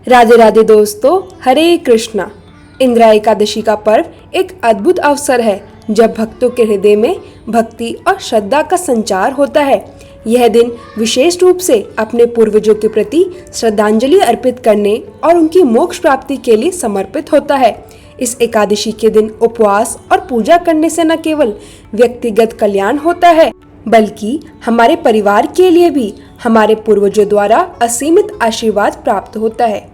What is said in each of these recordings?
राधे राधे दोस्तों, हरे कृष्णा। इंदिरा एकादशी का पर्व एक अद्भुत अवसर है जब भक्तों के हृदय में भक्ति और श्रद्धा का संचार होता है। यह दिन विशेष रूप से अपने पूर्वजों के प्रति श्रद्धांजलि अर्पित करने और उनकी मोक्ष प्राप्ति के लिए समर्पित होता है। इस एकादशी के दिन उपवास और पूजा करने से न केवल व्यक्तिगत कल्याण होता है बल्कि हमारे परिवार के लिए भी हमारे पूर्वजों द्वारा असीमित आशीर्वाद प्राप्त होता है।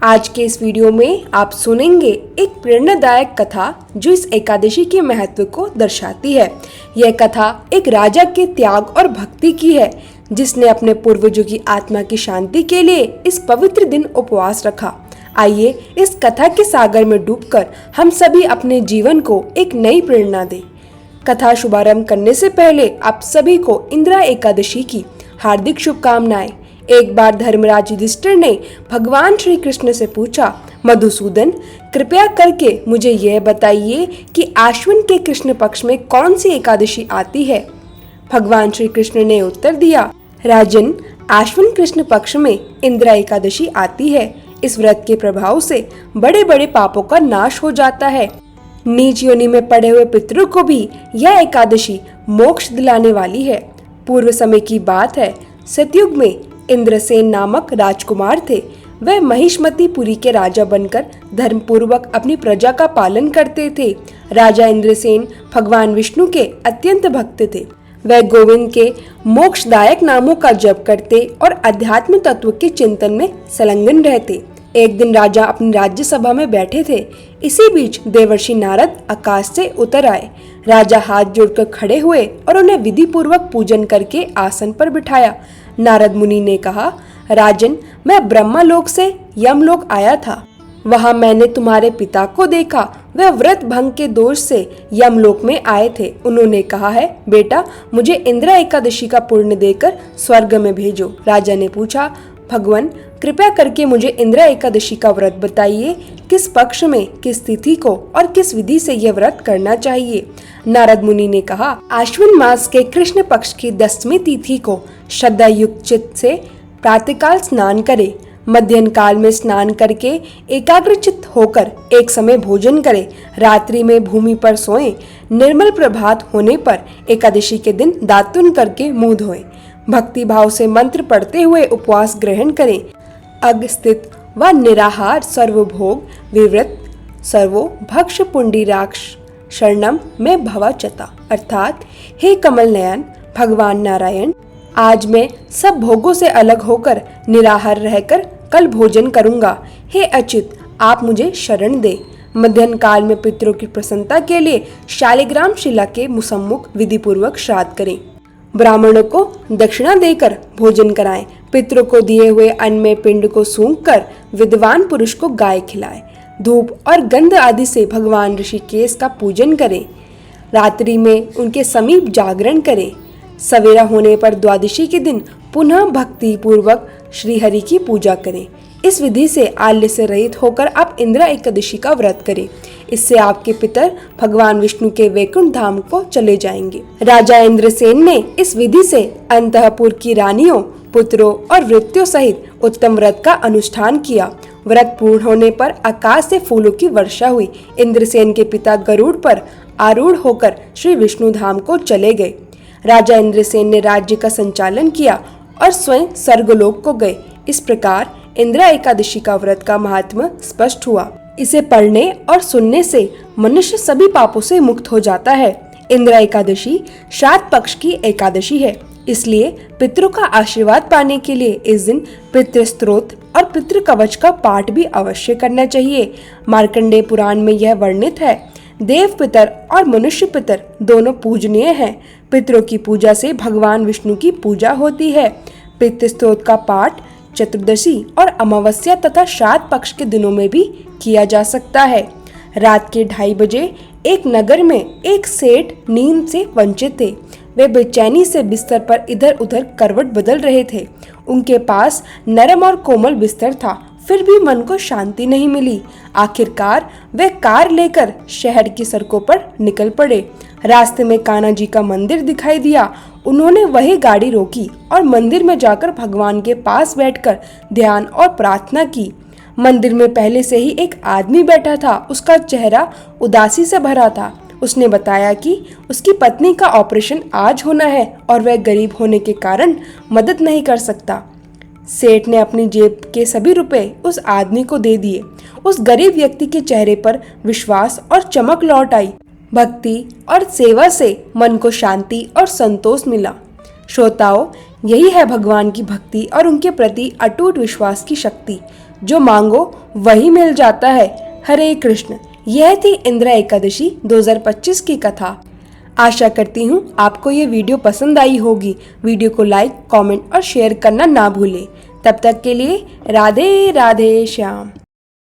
आज के इस वीडियो में आप सुनेंगे एक प्रेरणादायक कथा जो इस एकादशी के महत्व को दर्शाती है। यह कथा एक राजा के त्याग और भक्ति की है जिसने अपने पूर्वजों की आत्मा की शांति के लिए इस पवित्र दिन उपवास रखा। आइए इस कथा के सागर में डूबकर हम सभी अपने जीवन को एक नई प्रेरणा दें। कथा शुभारंभ करने से पहले आप सभी को इंदिरा एकादशी की हार्दिक शुभकामनाएं। एक बार धर्मराज युधिष्ठिर ने भगवान श्री कृष्ण से पूछा, मधुसूदन, कृपया करके मुझे यह बताइए कि आश्विन के कृष्ण पक्ष में कौन सी एकादशी आती है। भगवान श्री कृष्ण ने उत्तर दिया, राजन, आश्विन कृष्ण पक्ष में इंदिरा एकादशी आती है। इस व्रत के प्रभाव से बड़े बड़े पापों का नाश हो जाता है। नीच योनि में पड़े हुए पितरों को भी यह एकादशी मोक्ष दिलाने वाली है। पूर्व समय की बात है, सतयुग में इंद्रसेन नामक राजकुमार थे। वह महिष्मतीपुरी के राजा बनकर धर्मपूर्वक अपनी प्रजा का पालन करते थे। राजा इंद्रसेन भगवान विष्णु के अत्यंत भक्त थे। वह गोविंद के मोक्षदायक नामों का जप करते और अध्यात्म तत्व के चिंतन में संलग्न रहते। एक दिन राजा अपनी राज्य सभा में बैठे थे। इसी बीच देवर्षि नारद आकाश से उतर आए। राजा हाथ जोड़कर खड़े हुए और उन्हें विधि पूर्वक पूजन करके आसन पर बिठाया। नारद मुनि ने कहा, राजन, मैं ब्रह्मलोक से यमलोक आया था। वहां मैंने तुम्हारे पिता को देखा। वह व्रत भंग के दोष से यमलोक में आए थे। उन्होंने कहा है, बेटा, मुझे इंदिरा एकादशी का पुण्य देकर स्वर्ग में भेजो। राजा ने पूछा, भगवान, कृपया करके मुझे इंदिरा एकादशी का व्रत बताइए। किस पक्ष में, किस तिथि को और किस विधि से यह व्रत करना चाहिए। नारद मुनि ने कहा, आश्विन मास के कृष्ण पक्ष की 10वीं तिथि को श्रद्धा युक्त चित्त से प्रातःकाल स्नान करे। मध्याह्न काल में स्नान करके एकाग्रचित्त होकर एक समय भोजन करे। रात्रि में भूमि पर सोएं। निर्मल प्रभात होने पर एकादशी के दिन दातुन करके मुंह धोएं। भक्ति भाव से मंत्र पढ़ते हुए उपवास ग्रहण करें। अग्र स्थित व निराहार सर्वभोग विवृत सर्वो भक्ष पुंडीराक्ष शरणम में भवाचता, अर्थात हे कमल नयन भगवान नारायण, आज मैं सब भोगों से अलग होकर निराहार रहकर कल भोजन करूंगा। हे अच्युत, आप मुझे शरण दे। मध्याह्न काल में पितरों की प्रसन्नता के लिए शालिग्राम शिला के मुसम्मुख विधि पूर्वक श्राद्ध करें। ब्राह्मणों को दक्षिणा देकर भोजन कराएं। पितरों को दिए हुए अन्न में पिंड को सूंघ कर विद्वान पुरुष को गाय खिलाएं। धूप और गंध आदि से भगवान ऋषिकेश का पूजन करें। रात्रि में उनके समीप जागरण करें। सवेरा होने पर द्वादशी के दिन पुनः भक्ति पूर्वक श्रीहरि की पूजा करें। इस विधि से आल्य से रहित होकर आप इंदिरा एकादशी का व्रत करें। इससे आपके पितर भगवान विष्णु के वैकुंठ धाम को चले जाएंगे। राजा इंद्रसेन ने इस विधि से अंतःपुर की रानियों, पुत्रों और वृत्तियों सहित उत्तम व्रत का अनुष्ठान किया। व्रत पूर्ण होने पर आकाश से फूलों की वर्षा हुई। इंद्रसेन के पिता गरुड़ पर आरूढ़ होकर श्री विष्णु धाम को चले गए। राजा इंद्रसेन ने राज्य का संचालन किया और स्वयं स्वर्गलोक को गए। इस प्रकार इंदिरा एकादशी का व्रत का महात्म्य स्पष्ट हुआ। इसे पढ़ने और सुनने से मनुष्य सभी पापों से मुक्त हो जाता है। इंदिरा एकादशी श्राद्ध पक्ष की एकादशी है, इसलिए पितरों का आशीर्वाद पाने के लिए इस दिन पितृ स्तोत्र और पितृ कवच का पाठ भी अवश्य करना चाहिए। मार्कंडेय पुराण में यह वर्णित है, देव पितर और मनुष्य पितर दोनों पूजनीय हैं। पितरों की पूजा से भगवान विष्णु की पूजा होती है। पितृ स्तोत्र का पाठ चतुर्दशी और अमावस्या तथा श्राद्ध पक्ष के दिनों में भी किया जा सकता है। रात के 2:30 बजे एक नगर में एक सेठ नींद से वंचित थे। वे बेचैनी से बिस्तर पर इधर उधर करवट बदल रहे थे। उनके पास नरम और कोमल बिस्तर था, फिर भी मन को शांति नहीं मिली। आखिरकार वे कार लेकर शहर की सड़कों पर निकल पड़े। रास्ते में कान्हा जी का मंदिर दिखाई दिया। उन्होंने वही गाड़ी रोकी और मंदिर में जाकर भगवान के पास बैठकर ध्यान और प्रार्थना की। मंदिर में पहले से ही एक आदमी बैठा था। उसका चेहरा उदासी से भरा था। उसने बताया कि उसकी पत्नी का ऑपरेशन आज होना है और वह गरीब होने के कारण मदद नहीं कर सकता। सेठ ने अपनी जेब के सभी रुपए उस आदमी को दे दिए। उस गरीब व्यक्ति के चेहरे पर विश्वास और चमक लौट आई। भक्ति और सेवा से मन को शांति और संतोष मिला। श्रोताओं, यही है भगवान की भक्ति और उनके प्रति अटूट विश्वास की शक्ति। जो मांगो वही मिल जाता है। हरे कृष्ण। यह थी इंदिरा एकादशी 2025 की कथा। आशा करती हूँ आपको ये वीडियो पसंद आई होगी। वीडियो को लाइक, कमेंट और शेयर करना ना भूलें। तब तक के लिए राधे राधे श्याम।